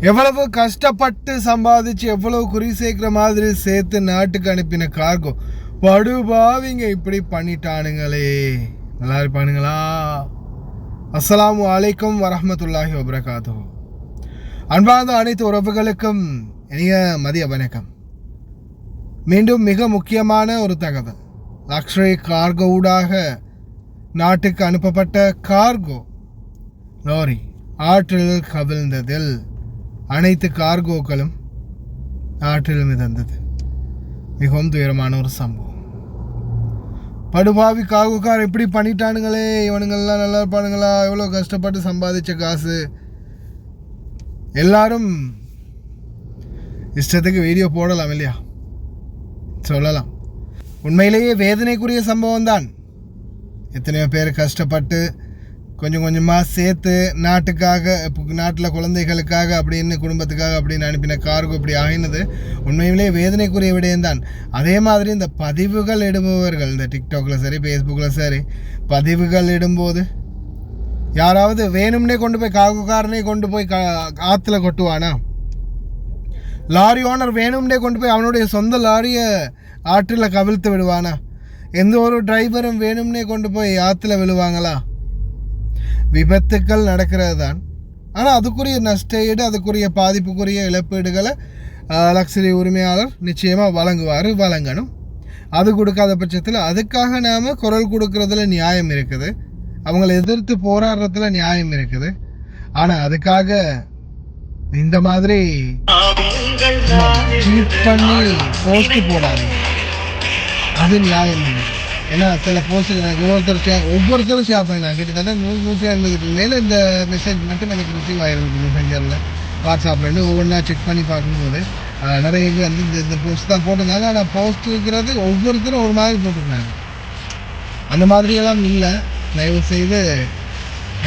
எவ்வளவு கஷ்டப்பட்டு சம்பாதிச்சு எவ்வளவு குறி சேர்க்கிற மாதிரி சேர்த்து நாட்டுக்கு அனுப்பின கார்கோ படுபாவிங்க இப்படி பண்ணிட்டானுங்களே. நல்லா இருப்பானுங்களா? அஸ்ஸலாமு அலைக்கும் வரஹ்மத்துல்லாஹி வபரகாத்துஹு. அன்பார்ந்த அனைத்து உறவுகளுக்கும் இனிய மதிய வணக்கம். மீண்டும் மிக முக்கியமான ஒரு தகவல். லக்ஷரி கார்கோ ஊடாக நாட்டுக்கு அனுப்பப்பட்ட கார்கோ லாரி ஆற்றில் கவிழ்ந்ததில் அனைத்து கார்கோக்களும் ஆற்றில் மிதந்தது. மிகவும் துயரமான ஒரு சம்பவம். படுபாவி கார்கோக்கார் எப்படி பண்ணிட்டானுங்களே. இவனுங்கள்லாம் நல்லா இருப்பானுங்களா? எவ்வளோ கஷ்டப்பட்டு சம்பாதிச்ச காசு. எல்லாரும் இஷ்டத்துக்கு வீடியோ போடலாம் இல்லையா, சொல்லலாம். உண்மையிலேயே வேதனைக்குரிய சம்பவம் தான். எத்தனையோ பேர் கஷ்டப்பட்டு கொஞ்சம் கொஞ்சமாக சேர்த்து நாட்டுக்காக, நாட்டில் குழந்தைகளுக்காக அப்படின்னு, குடும்பத்துக்காக அப்படின்னு அனுப்பின கார்கோ இப்படி ஆகினது உண்மையிலேயே வேதனைக்குரிய விடயம்தான். அதே மாதிரி இந்த பதிவுகள் இடுபவர்கள், இந்த டிக்டாக்ல சரி ஃபேஸ்புக்கில் சரி பதிவுகள் இடும்போது யாராவது வேணும்னே கொண்டு போய் கார்கோக்காரனே கொண்டு போய் ஆற்றுல கொட்டுவானா? லாரி ஓனர் வேணும்னே கொண்டு போய் அவனுடைய சொந்த லாரியை ஆற்றில் கவிழ்த்து விடுவானா? எந்த ஒரு டிரைவரும் வேணும்னே கொண்டு போய் ஆற்றுல விழுவாங்களா? விபத்துக்கள் நடக்கிறது தான். ஆனால் அதுக்குரிய நஷ்டஈடு, அதுக்குரிய பாதிப்புக்குரிய இழப்பீடுகளை லக்ஸரி உரிமையாளர் நிச்சயமாக வழங்கணும். அது கொடுக்காத பட்சத்தில் அதுக்காக நாம் குரல் கொடுக்கறதுல நியாயம் இருக்குது, அவங்களை எதிர்த்து போராடுறதுல நியாயம் இருக்குது. ஆனால் அதுக்காக இந்த மாதிரி ட்வீட் பண்ணி போஸ்ட் போடாது, அது நியாயம் இல்லை. ஏன்னா சில போஸ்ட் ஒவ்வொருத்தரும் ஷேர் பண்ணினாங்க. கிட்டத்தட்ட 150 மேலே இந்த மெசேஜ் மட்டும் எனக்கு ரிசீவ் ஆகிருக்கு மெசேஞ்சரில், வாட்ஸ்அப்லேருந்து ஒவ்வொன்றா செக் பண்ணி பார்க்கும்போது நிறைய வந்து இந்த போஸ்ட் தான் போட்டிருந்தாங்க. ஆனால் போஸ்ட் இருக்கிறது ஒவ்வொருத்தரும் ஒரு மாதிரி போட்டிருந்தாங்க. அந்த மாதிரியெல்லாம் இல்லை. தயவு செய்து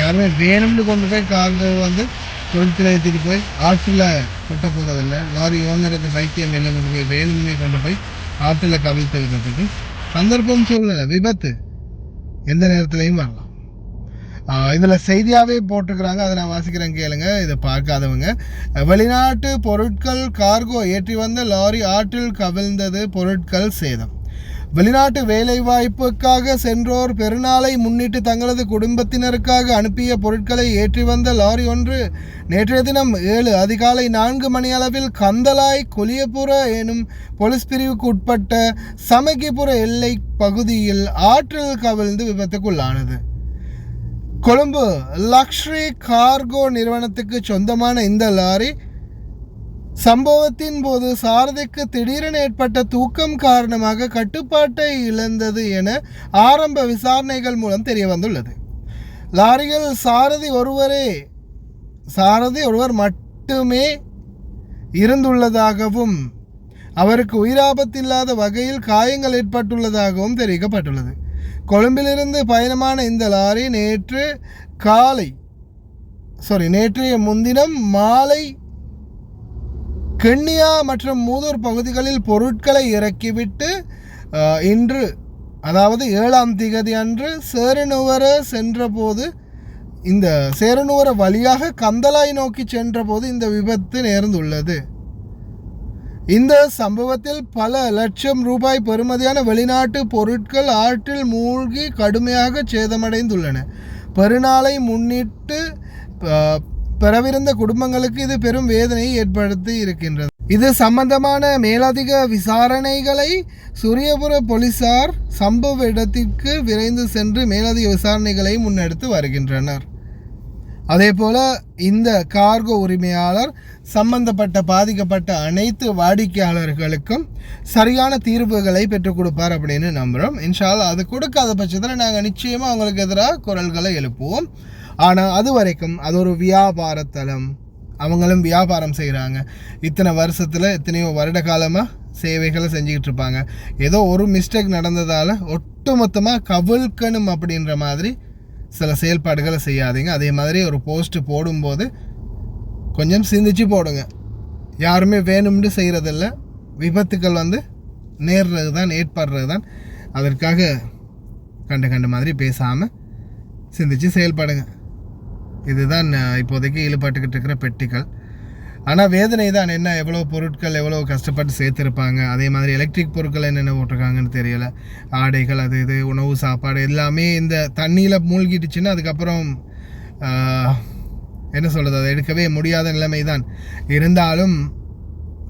யாருமே வேணும்னு கொண்டு போய் கார்கோ வந்து தொழிற்துறை ஏற்றிட்டு போய் ஆற்றில் கொட்ட போகிறதில்லை. லாரி ஓனருக்கு பைத்தியம் இல்லை கொண்டு போய் வேணும்னே கொண்டு போய் ஆற்றில் கவிழ்த்து விடுறதுக்கு சந்தர்ப்பம் சூழ்நிலை, விபத்து எந்த நேரத்துலையும் வரலாம். இதில் செய்தியாகவே போட்டிருக்கிறாங்க, அதை நான் வாசிக்கிறேன் கேளுங்க. இதை பார்க்காதவங்க. வெளிநாட்டு பொருட்கள் கார்கோ ஏற்றி வந்த லாரி ஆற்றில் கவிழ்ந்தது, பொருட்கள் சேதம். வெளிநாட்டு வேலைவாய்ப்புக்காக சென்றோர் பெருநாளை முன்னிட்டு தங்களது குடும்பத்தினருக்காக அனுப்பிய பொருட்களை ஏற்றி வந்த லாரி ஒன்று நேற்றைய தினம் 7 அதிகாலை 4 மணி அளவில் கந்தலாய் கொலியபுர எனும் போலீஸ் பிரிவுக்கு உட்பட்ட சமகிபுர எல்லை பகுதியில் ஆற்றில் கவிழ்ந்து விபத்துக்குள்ளானது. கொழும்பு லக்ஷரி கார்கோ நிறுவனத்துக்கு சொந்தமான இந்த லாரி சம்பவத்தின் போது சாரதிக்கு திடீரென ஏற்பட்ட தூக்கம் காரணமாக கட்டுப்பாட்டை இழந்தது என ஆரம்ப விசாரணைகள் மூலம் தெரிய வந்துள்ளது. லாரியில் சாரதி ஒருவர் மட்டுமே இருந்துள்ளதாகவும் அவருக்கு உயிராபத்தில்லாத வகையில் காயங்கள் ஏற்பட்டுள்ளதாகவும் தெரிவிக்கப்பட்டுள்ளது. கொழும்பிலிருந்து பயணமான இந்த லாரி நேற்றைய முன்தினம் மாலை கென்னியா மற்றும் மூதூர் பகுதிகளில் பொருட்களை இறக்கிவிட்டு இன்று, அதாவது 7ஆம் திகதி அன்று சேரனுவர சென்றபோது, இந்த சேரனுவர வழியாக கந்தலாய் நோக்கி சென்றபோது இந்த விபத்து நேர்ந்துள்ளது. இந்த சம்பவத்தில் பல லட்சம் ரூபாய் பெறுமதியான வெளிநாட்டு பொருட்கள் ஆற்றில் மூழ்கி கடுமையாக சேதமடைந்துள்ளன. பெருநாளை முன்னிட்டு பெறவிருந்த குடும்பங்களுக்கு இது பெரும் வேதனையை ஏற்படுத்தி இருக்கின்றது. இது சம்பந்தமான மேலதிக விசாரணைகளை சூரியபுர போலீசார் சம்பவ இடத்திற்கு விரைந்து சென்று மேலதிக விசாரணைகளை முன்னெடுத்து வருகின்றனர். அதே போல இந்த கார்கோ உரிமையாளர் சம்பந்தப்பட்ட பாதிக்கப்பட்ட அனைத்து வாடிக்கையாளர்களுக்கும் சரியான தீர்வுகளை பெற்றுக் கொடுப்பார் அப்படின்னு நம்புகிறோம். இன்ஷா அல்லாஹ் அது கொடுக்காத பட்சத்தில் நாங்கள் நிச்சயமாக அவங்களுக்கு எதிராக குரல்களை எழுப்புவோம். ஆனால் அது வரைக்கும் அது ஒரு வியாபார தளம், அவங்களும் வியாபாரம் செய்கிறாங்க. இத்தனை வருஷத்தில் எத்தனையோ வருட காலமாக சேவைகளை செஞ்சுக்கிட்டு இருப்பாங்க. ஏதோ ஒரு மிஸ்டேக் நடந்ததால் ஒட்டுமொத்தமாக கவிழ்க்கணும் அப்படின்ற மாதிரி சில செயல்பாடுகளை செய்யாதீங்க. அதே மாதிரி ஒரு போஸ்ட்டு போடும்போது கொஞ்சம் சிந்திச்சு போடுங்க. யாருமே வேணும்னு செய்கிறதில்ல. விபத்துக்கள் வந்து நேர்றது தான், ஏற்படுறது தான். அதற்காக கண்ட மாதிரி பேசாமல் சிந்திச்சு செயல்படுங்க. இதுதான் இப்போதைக்கு ஈடுபட்டுக்கிட்டு இருக்கிற பெட்டிகள். ஆனால் வேதனை தான் என்ன, எவ்வளோ பொருட்கள் எவ்வளோ கஷ்டப்பட்டு சேர்த்துருப்பாங்க. அதே மாதிரி எலக்ட்ரிக் பொருட்கள் என்னென்ன போட்டிருக்காங்கன்னு தெரியலை. ஆடைகள் அது இது உணவு சாப்பாடு எல்லாமே இந்த தண்ணியில் மூழ்கிட்டுச்சுன்னா அதுக்கப்புறம் என்ன சொல்கிறது, அதை எடுக்கவே முடியாத நிலைமை தான். இருந்தாலும்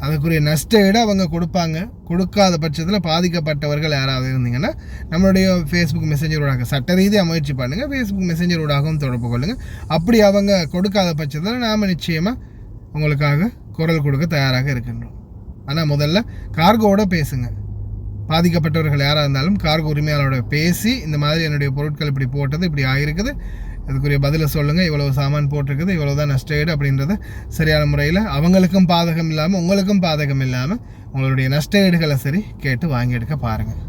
அதுக்குரிய நஷ்ட ஈடு அவங்க கொடுப்பாங்க. கொடுக்காத பட்சத்தில் பாதிக்கப்பட்டவர்கள் யாராவது இருந்தீங்கன்னா நம்மளுடைய ஃபேஸ்புக் மெசேஞ்சரோடாக சட்ட ரீதியாக முயற்சி பண்ணுங்கள். ஃபேஸ்புக் மெசேஞ்சரோடாகவும் தொடர்பு கொள்ளுங்கள். அப்படி அவங்க கொடுக்காத பட்சத்தில் நாம் நிச்சயமாக உங்களுக்காக குரல் கொடுக்க தயாராக இருக்கின்றோம். ஆனால் முதல்ல கார்கோவோட பேசுங்க. பாதிக்கப்பட்டவர்கள் யாராக இருந்தாலும் கார்கோ உரிமையாளரோட பேசி இந்த மாதிரி என்னுடைய பொருட்கள் இப்படி போட்டது இப்படி ஆகிருக்குது, அதுக்குரிய பதிலை சொல்லுங்கள், இவ்வளவு சாமான் போட்டிருக்குது, இவ்வளோ தான் நஷ்டஈடு அப்படின்றத சரியான முறையில் அவங்களுக்கும் பாதகம் இல்லாமல் உங்களுக்கும் பாதகம் இல்லாமல் உங்களுடைய நஷ்டஈடுகளை சரி கேட்டு வாங்கி எடுக்க பாருங்கள்.